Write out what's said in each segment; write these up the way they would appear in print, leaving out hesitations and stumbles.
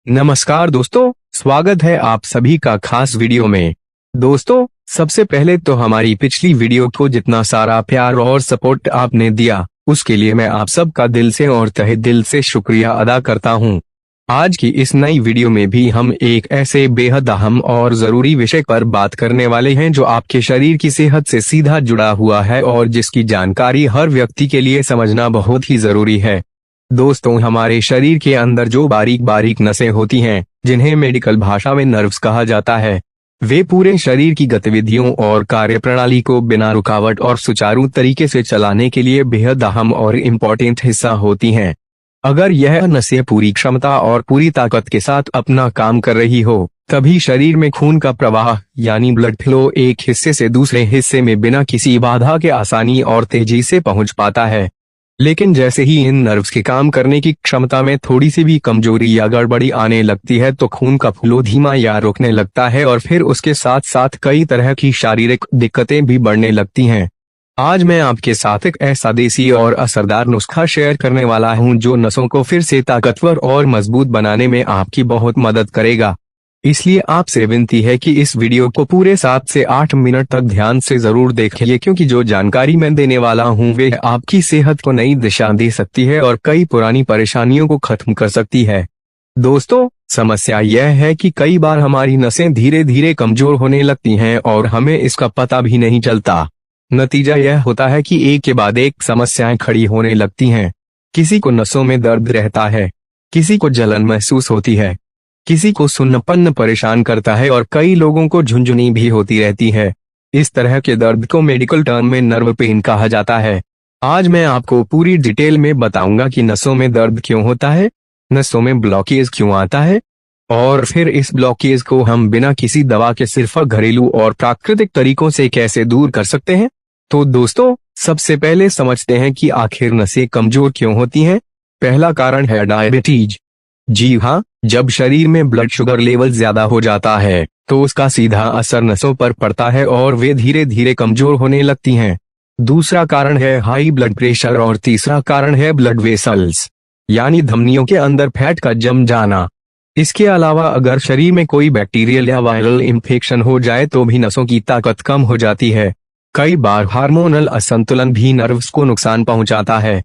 नमस्कार दोस्तों, स्वागत है आप सभी का खास वीडियो में। दोस्तों, सबसे पहले तो हमारी पिछली वीडियो को जितना सारा प्यार और सपोर्ट आपने दिया, उसके लिए मैं आप सबका दिल से और तहे दिल से शुक्रिया अदा करता हूं। आज की इस नई वीडियो में भी हम एक ऐसे बेहद अहम और जरूरी विषय पर बात करने वाले हैं जो आपके शरीर की सेहत से सीधा जुड़ा हुआ है और जिसकी जानकारी हर व्यक्ति के लिए समझना बहुत ही जरूरी है। दोस्तों, हमारे शरीर के अंदर जो बारीक बारीक नसें होती हैं, जिन्हें मेडिकल भाषा में नर्व्स कहा जाता है, वे पूरे शरीर की गतिविधियों और कार्यप्रणाली को बिना रुकावट और सुचारू तरीके से चलाने के लिए बेहद अहम और इम्पोर्टेंट हिस्सा होती हैं। अगर यह नसें पूरी क्षमता और पूरी ताकत के साथ अपना काम कर रही हो, तभी शरीर में खून का प्रवाह यानी ब्लड फ्लो एक हिस्से से दूसरे हिस्से में बिना किसी बाधा के आसानी और तेजी से पहुंच पाता है। लेकिन जैसे ही इन नर्व्स के काम करने की क्षमता में थोड़ी सी भी कमजोरी या गड़बड़ी आने लगती है तो खून का फ्लो धीमा या रुकने लगता है और फिर उसके साथ साथ कई तरह की शारीरिक दिक्कतें भी बढ़ने लगती हैं। आज मैं आपके साथ एक ऐसा देसी और असरदार नुस्खा शेयर करने वाला हूं जो नसों को फिर से ताकतवर और मजबूत बनाने में आपकी बहुत मदद करेगा। इसलिए आपसे विनती है कि इस वीडियो को पूरे 7 से 8 मिनट तक ध्यान से जरूर देखिए, क्योंकि जो जानकारी मैं देने वाला हूं वे आपकी सेहत को नई दिशा दे सकती है और कई पुरानी परेशानियों को खत्म कर सकती है। दोस्तों, समस्या यह है कि कई बार हमारी नसें धीरे धीरे कमजोर होने लगती हैं और हमें इसका पता भी नहीं चलता। नतीजा यह होता है कि एक के बाद एक समस्याएं खड़ी होने लगती हैं। किसी को नसों में दर्द रहता है, किसी को जलन महसूस होती है, किसी को सुन्नपन परेशान करता है और कई लोगों को झुंझुनी भी होती रहती है। इस तरह के दर्द को मेडिकल टर्म में नर्व पेन कहा जाता है। आज मैं आपको पूरी डिटेल में बताऊंगा कि नसों में दर्द क्यों होता है, नसों में ब्लॉकेज क्यों आता है और फिर इस ब्लॉकेज को हम बिना किसी दवा के सिर्फ घरेलू और प्राकृतिक तरीकों से कैसे दूर कर सकते हैं। तो दोस्तों, सबसे पहले समझते हैं कि आखिर नसें कमजोर क्यों होती हैं। पहला कारण है डायबिटीज। जी हाँ, जब शरीर में ब्लड शुगर लेवल ज्यादा हो जाता है तो उसका सीधा असर नसों पर पड़ता है और वे धीरे धीरे कमजोर होने लगती हैं। दूसरा कारण है हाई ब्लड प्रेशर और तीसरा कारण है ब्लड वेसल्स यानी धमनियों के अंदर फैट का जम जाना। इसके अलावा अगर शरीर में कोई बैक्टीरियल या वायरल इन्फेक्शन हो जाए तो भी नसों की ताकत कम हो जाती है। कई बार हार्मोनल असंतुलन भी नर्व्स को नुकसान पहुंचाता है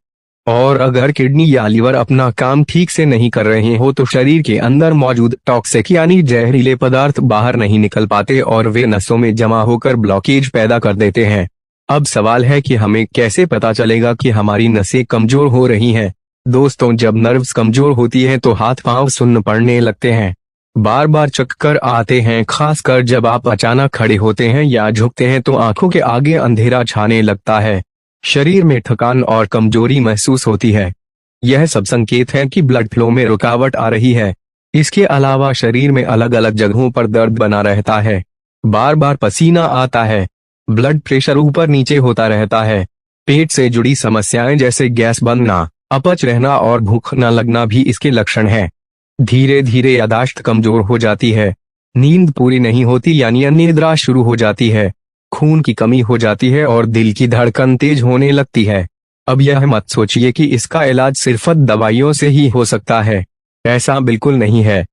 और अगर किडनी या लीवर अपना काम ठीक से नहीं कर रहे हो तो शरीर के अंदर मौजूद टॉक्सिक यानी जहरीले पदार्थ बाहर नहीं निकल पाते और वे नसों में जमा होकर ब्लॉकेज पैदा कर देते हैं। अब सवाल है कि हमें कैसे पता चलेगा कि हमारी नसें कमजोर हो रही हैं। दोस्तों, जब नर्व्स कमजोर होती हैं तो हाथ पांव सुन्न पड़ने लगते हैं, बार बार चक्कर आते हैं, खासकर जब आप अचानक खड़े होते हैं या झुकते हैं तो आंखों के आगे अंधेरा छाने लगता है, शरीर में थकान और कमजोरी महसूस होती है। यह सब संकेत है कि ब्लड फ्लो में रुकावट आ रही है। इसके अलावा शरीर में अलग अलग जगहों पर दर्द बना रहता है, बार बार पसीना आता है, ब्लड प्रेशर ऊपर नीचे होता रहता है। पेट से जुड़ी समस्याएं जैसे गैस बनना, अपच रहना और भूख न लगना भी इसके लक्षण हैं। धीरे धीरे याददाश्त कमजोर हो जाती है, नींद पूरी नहीं होती यानी अनिद्रा शुरू हो जाती है, खून की कमी हो जाती है और दिल की धड़कन तेज होने लगती है। अब यह मत सोचिए कि इसका इलाज सिर्फ दवाइयों से ही हो सकता है। ऐसा बिल्कुल नहीं है।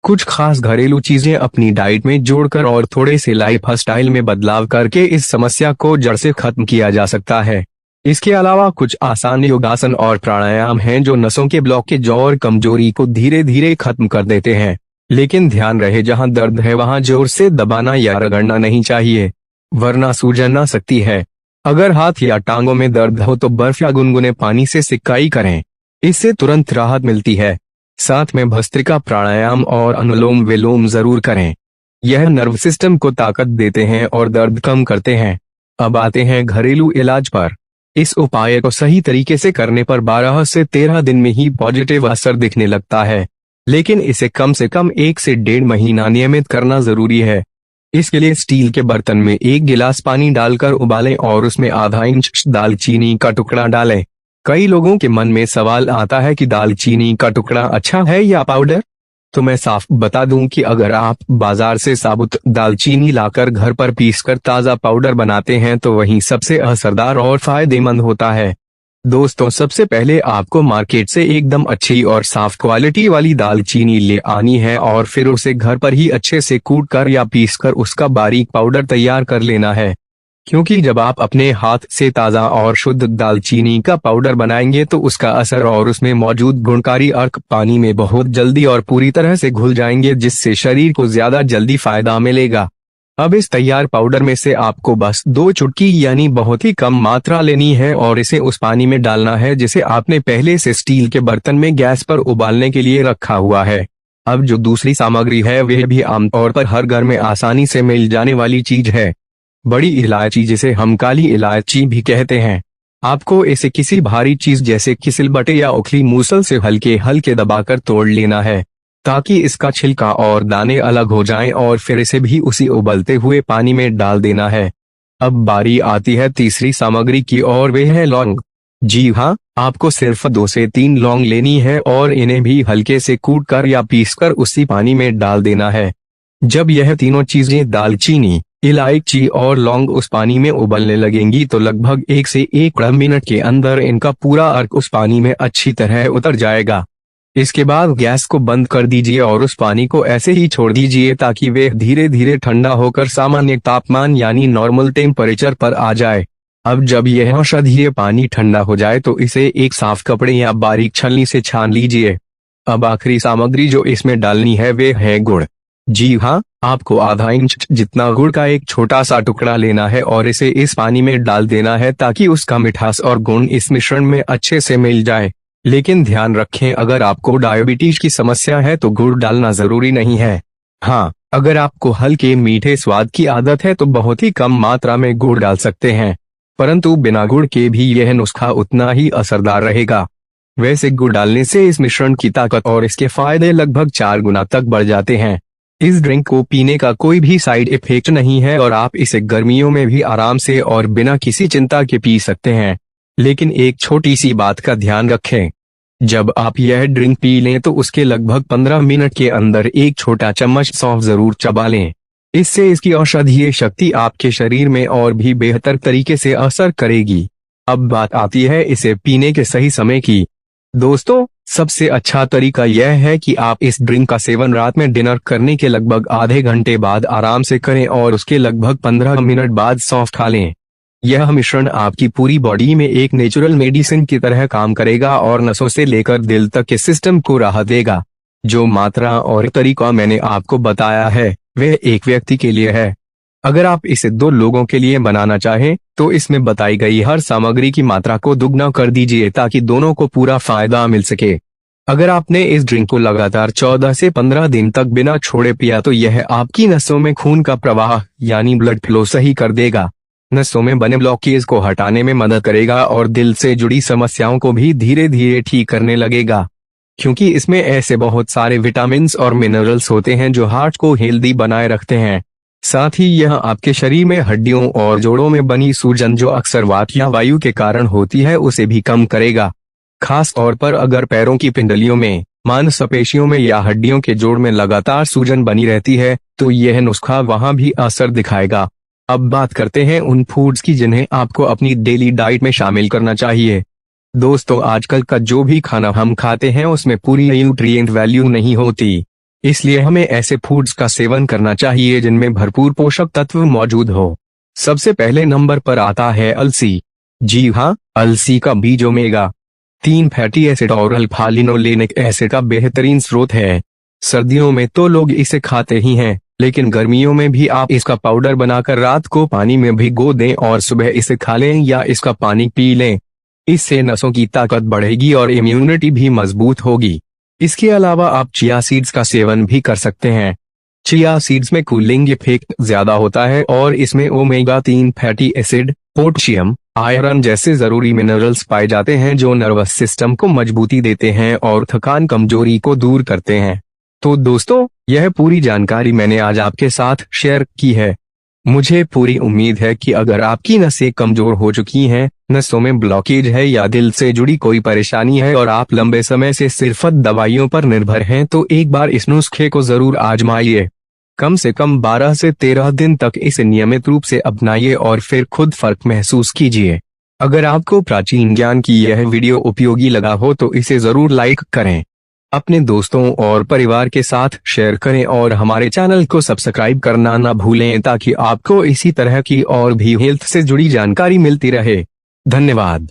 कुछ खास घरेलू चीजें अपनी डाइट में जोड़कर और थोड़े से लाइफ स्टाइल में बदलाव करके इस समस्या को जड़ से खत्म किया जा सकता है। इसके अलावा कुछ आसान योगासन और प्राणायाम हैं जो नसों के ब्लॉकेज और कमजोरी को धीरे धीरे खत्म कर देते हैं। लेकिन ध्यान रहे, जहां दर्द है वहां जोर से दबाना या रगड़ना नहीं चाहिए, वरना सूजन आ सकती है। अगर हाथ या टांगों में दर्द हो तो बर्फ या गुनगुने पानी से सिकाई करें, इससे तुरंत राहत मिलती है। साथ में भस्त्रिका प्राणायाम और अनुलोम विलोम जरूर करें। यह नर्व सिस्टम को ताकत देते हैं और दर्द कम करते हैं। अब आते हैं घरेलू इलाज पर। इस उपाय को सही तरीके से करने पर 12 से 13 दिन में ही पॉजिटिव असर दिखने लगता है, लेकिन इसे कम से कम 1 से 1.5 महीना नियमित करना जरूरी है। इसके लिए स्टील के बर्तन में 1 गिलास पानी डालकर उबालें और उसमें आधा इंच दालचीनी का टुकड़ा डालें। कई लोगों के मन में सवाल आता है कि दालचीनी का टुकड़ा अच्छा है या पाउडर। तो मैं साफ बता दूं कि अगर आप बाजार से साबुत दालचीनी लाकर घर पर पीसकर ताज़ा पाउडर बनाते हैं तो वही सबसे असरदार और फायदेमंद होता है। दोस्तों सबसे पहले आपको मार्केट से एकदम अच्छी और साफ क्वालिटी वाली दालचीनी ले आनी है और फिर उसे घर पर ही अच्छे से कूट कर या पीस कर उसका बारीक पाउडर तैयार कर लेना है। क्योंकि जब आप अपने हाथ से ताज़ा और शुद्ध दालचीनी का पाउडर बनाएंगे तो उसका असर और उसमें मौजूद गुणकारी अर्क पानी में बहुत जल्दी और पूरी तरह से घुल जाएंगे, जिससे शरीर को ज्यादा जल्दी फायदा मिलेगा। अब इस तैयार पाउडर में से आपको बस 2 चुटकी यानी बहुत ही कम मात्रा लेनी है और इसे उस पानी में डालना है जिसे आपने पहले से स्टील के बर्तन में गैस पर उबालने के लिए रखा हुआ है। अब जो दूसरी सामग्री है वह भी आमतौर पर हर घर में आसानी से मिल जाने वाली चीज है, बड़ी इलायची, जिसे हम काली इलायची भी कहते हैं। आपको इसे किसी भारी चीज जैसे कि सिलबट्टे या उखली मूसल से हल्के हल्के दबाकर तोड़ लेना है ताकि इसका छिलका और दाने अलग हो जाएं और फिर इसे भी उसी उबलते हुए पानी में डाल देना है। अब बारी आती है तीसरी सामग्री की और वह है लौंग। जी हाँ, आपको सिर्फ 2 से 3 लौंग लेनी है और इन्हें भी हल्के से कूट कर या पीस कर उसी पानी में डाल देना है। जब यह तीनों चीजें दालचीनी, इलायची और लौंग उस पानी में उबलने लगेंगी तो लगभग 1 से 1.5 मिनट के अंदर इनका पूरा अर्क उस पानी में अच्छी तरह उतर जाएगा। इसके बाद गैस को बंद कर दीजिए और उस पानी को ऐसे ही छोड़ दीजिए ताकि वह धीरे धीरे ठंडा होकर सामान्य तापमान यानी नॉर्मल टेम्परेचर पर आ जाए। अब जब यह औषधीय पानी ठंडा हो जाए तो इसे एक साफ कपड़े या बारीक छलनी से छान लीजिए। अब आखिरी सामग्री जो इसमें डालनी है वह है गुड़। जी हाँ, आपको आधा इंच जितना गुड़ का एक छोटा सा टुकड़ा लेना है और इसे इस पानी में डाल देना है ताकि उसका मिठास और गुण इस मिश्रण में अच्छे से मिल जाए। लेकिन ध्यान रखें, अगर आपको डायबिटीज की समस्या है तो गुड़ डालना जरूरी नहीं है। हाँ, अगर आपको हल्के मीठे स्वाद की आदत है तो बहुत ही कम मात्रा में गुड़ डाल सकते हैं, परंतु बिना गुड़ के भी यह नुस्खा उतना ही असरदार रहेगा। वैसे गुड़ डालने से इस मिश्रण की ताकत और इसके फायदे लगभग 4 गुना तक बढ़ जाते हैं। इस ड्रिंक को पीने का कोई भी साइड इफेक्ट नहीं है और आप इसे गर्मियों में भी आराम से और बिना किसी चिंता के पी सकते हैं। लेकिन एक छोटी सी बात का ध्यान रखें, जब आप यह ड्रिंक पी लें तो उसके लगभग 15 मिनट के अंदर एक छोटा चम्मच सौंफ जरूर चबा लें। इससे इसकी औषधीय शक्ति आपके शरीर में और भी बेहतर तरीके से असर करेगी। अब बात आती है इसे पीने के सही समय की। दोस्तों, सबसे अच्छा तरीका यह है कि आप इस ड्रिंक का सेवन रात में डिनर करने के लगभग आधे घंटे बाद आराम से करें और उसके लगभग 15 मिनट बाद सौंफ खा लें। यह मिश्रण आपकी पूरी बॉडी में एक नेचुरल मेडिसिन की तरह काम करेगा और नसों से लेकर दिल तक के सिस्टम को राहत देगा। जो मात्रा और तरीका मैंने आपको बताया है वह एक व्यक्ति के लिए है। अगर आप इसे 2 लोगों के लिए बनाना चाहें तो इसमें बताई गई हर सामग्री की मात्रा को दुगना कर दीजिए ताकि दोनों को पूरा फायदा मिल सके। अगर आपने इस ड्रिंक को लगातार 14 से 15 दिन तक बिना छोड़े पिया तो यह आपकी नसों में खून का प्रवाह यानी ब्लड फ्लो सही कर देगा, नसों में बने ब्लॉकेज को हटाने में मदद करेगा और दिल से जुड़ी समस्याओं को भी धीरे धीरे ठीक करने लगेगा। क्योंकि इसमें ऐसे बहुत सारे विटामिन्स और मिनरल्स होते हैं जो हार्ट को हेल्दी बनाए रखते हैं। साथ ही यह आपके शरीर में हड्डियों और जोड़ों में बनी सूजन जो अक्सर वात या वायु के कारण होती है उसे भी कम करेगा। खास तौर पर अगर पैरों की पिंडलियों में, मांसपेशियों में या हड्डियों के जोड़ में लगातार सूजन बनी रहती है तो यह नुस्खा वहां भी असर दिखाएगा। अब बात करते हैं उन फूड्स की जिन्हें आपको अपनी डेली डाइट में शामिल करना चाहिए। दोस्तों, आजकल का जो भी खाना हम खाते हैं उसमें पूरी न्यूट्रिएंट वैल्यू नहीं होती, इसलिए हमें ऐसे फूड्स का सेवन करना चाहिए जिनमें भरपूर पोषक तत्व मौजूद हो। सबसे पहले नंबर पर आता है अलसी। जी हाँ, अलसी का बीज ओमेगा 3 फैटी एसिड और अल्फा लिनोलेनिक एसिड का बेहतरीन स्रोत है। सर्दियों में तो लोग इसे खाते ही हैं, लेकिन गर्मियों में भी आप इसका पाउडर बनाकर रात को पानी में भिगो दें और सुबह इसे खा लें या इसका पानी पी लें। इससे नसों की ताकत बढ़ेगी और इम्यूनिटी भी मजबूत होगी। इसके अलावा आप चिया सीड्स का सेवन भी कर सकते हैं। चिया सीड्स में कूलिंग इफेक्ट ज्यादा होता है और इसमें omega 3 fatty acid, potassium, iron जैसे जरूरी मिनरल्स पाए जाते हैं जो नर्वस सिस्टम को मजबूती देते हैं और थकान कमजोरी को दूर करते हैं। तो दोस्तों, यह पूरी जानकारी मैंने आज आपके साथ शेयर की है। मुझे पूरी उम्मीद है कि अगर आपकी नसें कमजोर हो चुकी हैं, नसों में ब्लॉकेज है या दिल से जुड़ी कोई परेशानी है और आप लंबे समय से सिर्फ दवाइयों पर निर्भर हैं तो एक बार इस नुस्खे को जरूर आजमाइए। कम से कम 12 से 13 दिन तक इसे नियमित रूप से अपनाइए और फिर खुद फर्क महसूस कीजिए। अगर आपको प्राचीन ज्ञान की यह वीडियो उपयोगी लगा हो तो इसे जरूर लाइक करें, अपने दोस्तों और परिवार के साथ शेयर करें और हमारे चैनल को सब्सक्राइब करना ना भूलें ताकि आपको इसी तरह की और भी हेल्थ से जुड़ी जानकारी मिलती रहे। धन्यवाद।